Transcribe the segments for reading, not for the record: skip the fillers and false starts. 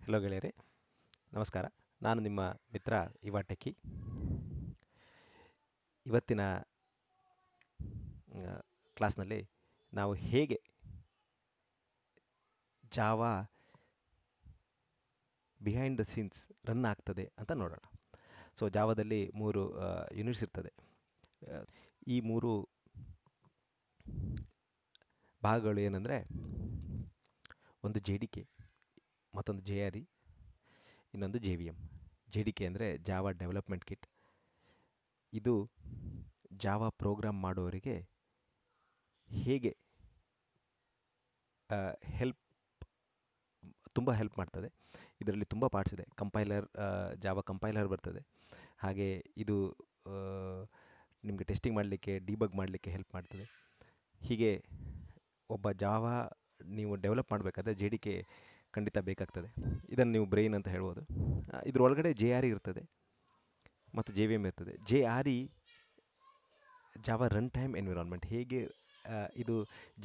Hello ಗೆಳೆಯರೆ, ನಮಸ್ಕಾರ. ನಾನು ನಿಮ್ಮ ಮಿತ್ರ ಯುವ ಟೆಕ್ಕಿ. ಇವತ್ತಿನ ಕ್ಲಾಸ್ನಲ್ಲಿ ನಾವು ಹೇಗೆ Java behind the scenes run ಆಗ್ತದೆ ಅಂತ ನೋಡೋಣ. ಸೊ ಜಾವಾದಲ್ಲಿ 3 ಯೂನಿಟ್ಸ್ ಇರ್ತದೆ. ಆ, ಈ 3 ಭಾಗಗಳು ಏನಂದರೆ, ಒಂದು JDK, ಮತ್ತೊಂದು JRE, ಇನ್ನೊಂದು JVM. JDK ಅಂದರೆ ಜಾವಾ ಡೆವಲಪ್ಮೆಂಟ್ ಕಿಟ್. ಇದು ಜಾವಾ ಪ್ರೋಗ್ರಾಮ್ ಮಾಡೋರಿಗೆ ಹೇಗೆ ಹೆಲ್ಪ್ ತುಂಬ ಹೆಲ್ಪ್ ಮಾಡ್ತದೆ. ಇದರಲ್ಲಿ ತುಂಬ ಪಾರ್ಟ್ಸ್ ಇದೆ. ಕಂಪೈಲರ್, ಜಾವಾ ಕಂಪೈಲರ್ ಬರ್ತದೆ. ಹಾಗೆ ಇದು ನಿಮಗೆ ಟೆಸ್ಟಿಂಗ್ ಮಾಡಲಿಕ್ಕೆ, ಡಿಬಗ್ ಮಾಡಲಿಕ್ಕೆ ಹೆಲ್ಪ್ ಮಾಡ್ತದೆ. ಹೀಗೆ ಒಬ್ಬ ಜಾವಾ ನೀವು ಡೆವಲಪ್ ಮಾಡಬೇಕಾದ್ರೆ JDK ಖಂಡಿತ ಬೇಕಾಗ್ತದೆ. ಇದನ್ನು ನೀವು ಬ್ರೈನ್ ಅಂತ ಹೇಳ್ಬೋದು. ಇದ್ರ ಒಳಗಡೆ JRE ಇರ್ತದೆ ಮತ್ತು JVM ಇರ್ತದೆ. JRE Java run time environment, ಹೇಗೆ ಇದು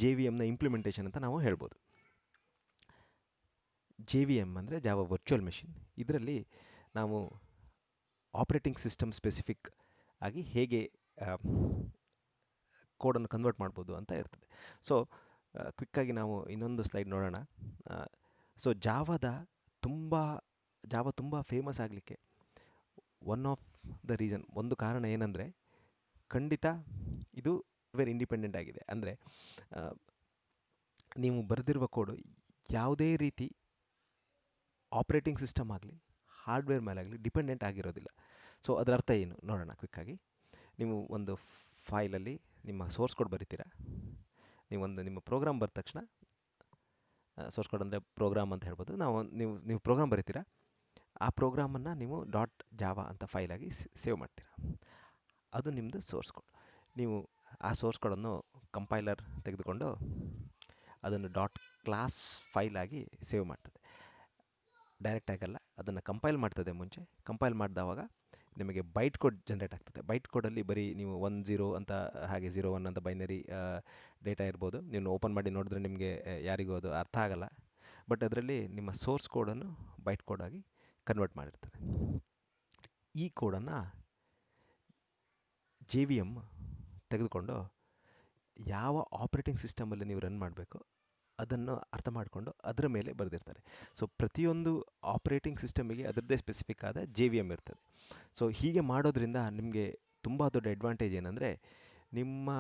JVMನ ಇಂಪ್ಲಿಮೆಂಟೇಷನ್ ಅಂತ ನಾವು ಹೇಳ್ಬೋದು. JVM ಅಂದರೆ ಜಾವಾ ವರ್ಚುವಲ್ ಮೆಷಿನ್. ಇದರಲ್ಲಿ ನಾವು ಆಪರೇಟಿಂಗ್ ಸಿಸ್ಟಮ್ ಸ್ಪೆಸಿಫಿಕ್ ಆಗಿ ಹೇಗೆ ಕೋಡನ್ನು ಕನ್ವರ್ಟ್ ಮಾಡ್ಬೋದು ಅಂತ ಇರ್ತದೆ. ಸೊ ಕ್ವಿಕ್ಕಾಗಿ ನಾವು ಇನ್ನೊಂದು ಸ್ಲೈಡ್ ನೋಡೋಣ. ಸೊ ಜಾವಾ ತುಂಬ ಫೇಮಸ್ ಆಗಲಿಕ್ಕೆ ಒನ್ ಆಫ್ ದ ರೀಸನ್, ಒಂದು ಕಾರಣ ಏನಂದರೆ, ಖಂಡಿತ ಇದು ವೆರಿ ಇಂಡಿಪೆಂಡೆಂಟ್ ಆಗಿದೆ. ಅಂದರೆ ನೀವು ಬರೆದಿರುವ ಕೋಡು ಯಾವುದೇ ರೀತಿ ಆಪರೇಟಿಂಗ್ ಸಿಸ್ಟಮ್ ಆಗಲಿ, ಹಾರ್ಡ್ವೇರ್ ಮೇಲಾಗಲಿ ಡಿಪೆಂಡೆಂಟ್ ಆಗಿರೋದಿಲ್ಲ. ಸೊ ಅದರ ಅರ್ಥ ಏನು ನೋಡೋಣ ಕ್ವಿಕ್ಕಾಗಿ. ನೀವು ಒಂದು ಫೈಲಲ್ಲಿ ನಿಮ್ಮ ಸೋರ್ಸ್ ಕೋಡ್ ಬರಿತೀರಾ. ನಿಮ್ಮ ಪ್ರೋಗ್ರಾಮ್ ಬರೆದ ತಕ್ಷಣ, ಸೋರ್ಸ್ ಕೋಡ್ ಅಂದರೆ ಪ್ರೋಗ್ರಾಮ್ ಅಂತ ಹೇಳ್ಬೋದು. ನೀವು ಪ್ರೋಗ್ರಾಮ್ ಬರಿತೀರಾ. ಆ ಪ್ರೋಗ್ರಾಮನ್ನು ನೀವು .java ಅಂತ ಫೈಲಾಗಿ ಸೇವ್ ಮಾಡ್ತೀರಾ. ಅದು ನಿಮ್ಮದು ಸೋರ್ಸ್ ಕೋಡ್. ನೀವು ಆ ಸೋರ್ಸ್ ಕೋಡನ್ನು ಕಂಪೈಲರ್ ತೆಗೆದುಕೊಂಡು ಅದನ್ನು .class ಫೈಲಾಗಿ ಸೇವ್ ಮಾಡ್ತದೆ. ಡೈರೆಕ್ಟ್ ಆಗಲ್ಲ, ಅದನ್ನು ಕಂಪೈಲ್ ಮಾಡ್ತದೆ. ಮುಂಚೆ ಕಂಪೈಲ್ ಮಾಡಿದವಾಗ ನಿಮಗೆ ಬೈಟ್ ಕೋಡ್ ಜನ್ರೇಟ್ ಆಗ್ತದೆ. ಬೈಟ್ ಕೋಡಲ್ಲಿ ಬರೀ ನೀವು 1 0 ಅಂತ, ಹಾಗೆ 0 1 ಅಂತ ಬೈನರಿ ಡೇಟಾ ಇರ್ಬೋದು. ನೀವು ಓಪನ್ ಮಾಡಿ ನೋಡಿದ್ರೆ ನಿಮಗೆ ಯಾರಿಗೂ ಅದು ಅರ್ಥ ಆಗಲ್ಲ. ಬಟ್ ಅದರಲ್ಲಿ ನಿಮ್ಮ ಸೋರ್ಸ್ ಕೋಡನ್ನು ಬೈಟ್ ಕೋಡಾಗಿ ಕನ್ವರ್ಟ್ ಮಾಡಿರ್ತದೆ. ಈ ಕೋಡನ್ನು JVM ತೆಗೆದುಕೊಂಡು ಯಾವ ಆಪರೇಟಿಂಗ್ ಸಿಸ್ಟಮಲ್ಲಿ ನೀವು ರನ್ ಮಾಡಬೇಕು ಅದನ್ನು ಅರ್ಥ ಮಾಡಿಕೊಂಡು ಅದರ ಮೇಲೆ ಬರೆದಿರ್ತಾರೆ. ಸೊ ಪ್ರತಿಯೊಂದು ಆಪರೇಟಿಂಗ್ ಸಿಸ್ಟಮಿಗೆ ಅದರದ್ದೇ ಸ್ಪೆಸಿಫಿಕ್ ಆದ JVM ಇರ್ತದೆ. ಸೊ ಹೀಗೆ ಮಾಡೋದ್ರಿಂದ ನಿಮಗೆ ತುಂಬ ದೊಡ್ಡ ಅಡ್ವಾಂಟೇಜ್ ಏನಂದರೆ, ನಿಮ್ಮ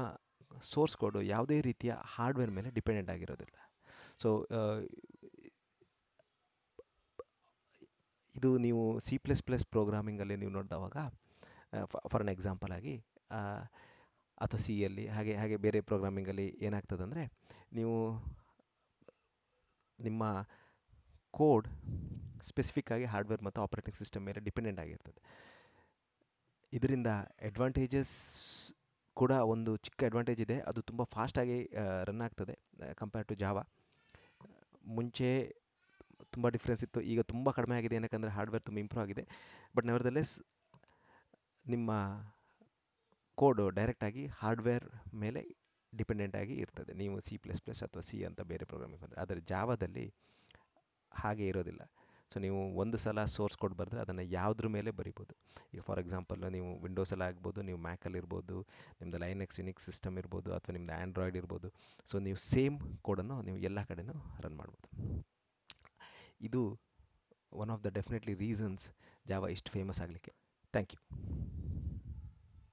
ಸೋರ್ಸ್ ಕೋಡು ಯಾವುದೇ ರೀತಿಯ ಹಾರ್ಡ್ವೇರ್ ಮೇಲೆ ಡಿಪೆಂಡೆಂಟ್ ಆಗಿರೋದಿಲ್ಲ. ಸೊ ಇದು ನೀವು C++ ಪ್ರೋಗ್ರಾಮಿಂಗಲ್ಲಿ ನೀವು ನೋಡಿದವಾಗ, ಫಾರ್ ಅನ್ ಎಕ್ಸಾಂಪಲ್ ಆಗಿ, ಅಥವಾ ಸಿಯಲ್ಲಿ, ಹಾಗೆ ಹಾಗೆ ಬೇರೆ ಪ್ರೋಗ್ರಾಮಿಂಗಲ್ಲಿ ಏನಾಗ್ತದೆ ಅಂದರೆ, ನೀವು ನಿಮ್ಮ ಕೋಡ್ ಸ್ಪೆಸಿಫಿಕ್ ಆಗಿ ಹಾರ್ಡ್ವೇರ್ ಮತ್ತು ಆಪರೇಟಿಂಗ್ ಸಿಸ್ಟಮ್ ಮೇಲೆ ಡಿಪೆಂಡೆಂಟ್ ಆಗಿರ್ತದೆ. ಇದರಿಂದ ಅಡ್ವಾಂಟೇಜಸ್ ಕೂಡ, ಒಂದು ಚಿಕ್ಕ ಅಡ್ವಾಂಟೇಜ್ ಇದೆ. ಅದು ತುಂಬ ಫಾಸ್ಟಾಗಿ ರನ್ ಆಗ್ತದೆ ಕಂಪೇರ್ ಟು ಜಾವಾ. ಮುಂಚೆ ತುಂಬ ಡಿಫ್ರೆನ್ಸ್ ಇತ್ತು, ಈಗ ತುಂಬ ಕಡಿಮೆ ಆಗಿದೆ. ಏನಕ್ಕೆ ಹಾರ್ಡ್ವೇರ್ ತುಂಬ ಇಂಪ್ರೂವ್ ಆಗಿದೆ. ಬಟ್ ನೆವರ್ದಲೆಸ್ ನಿಮ್ಮ ಕೋಡು ಡೈರೆಕ್ಟಾಗಿ ಹಾರ್ಡ್ವೇರ್ ಮೇಲೆ ಡಿಪೆಂಡೆಂಟ್ ಆಗಿ ಇರ್ತದೆ. ನೀವು C++ ಅಥವಾ C ಅಂತ ಬೇರೆ ಪ್ರೋಗ್ರಾಮಿಂಗ್ ಬಂದರೆ, ಆದರೆ ಜಾವಾದಲ್ಲಿ ಹಾಗೆ ಇರೋದಿಲ್ಲ. ಸೊ ನೀವು ಒಂದು ಸಲ ಸೋರ್ಸ್ ಕೋಡ್ ಬರೆದ್ರೆ ಅದನ್ನು ಯಾವುದ್ರ ಮೇಲೆ ಬರಿಬೋದು. ಈಗ ಫಾರ್ ಎಕ್ಸಾಂಪಲ್, ನೀವು ವಿಂಡೋಸಲ್ಲಿ ಆಗ್ಬೋದು, ನೀವು ಮ್ಯಾಕಲ್ಲಿ ಇರ್ಬೋದು, ನಿಮ್ಮದು ಲೈನೆಕ್ಸ್ ಯುನಿಕ್ಸ್ ಸಿಸ್ಟಮ್ ಇರ್ಬೋದು, ಅಥವಾ ನಿಮ್ಮದು ಆ್ಯಂಡ್ರಾಯ್ಡ್ ಇರ್ಬೋದು. ಸೊ ನೀವು ಸೇಮ್ ಕೋಡನ್ನು ನೀವು ಎಲ್ಲ ಕಡೆನೂ ರನ್ ಮಾಡ್ಬೋದು. ಇದು one of the definitely reasons Java ಇಷ್ಟು ಫೇಮಸ್ ಆಗಲಿಕ್ಕೆ. Thank you.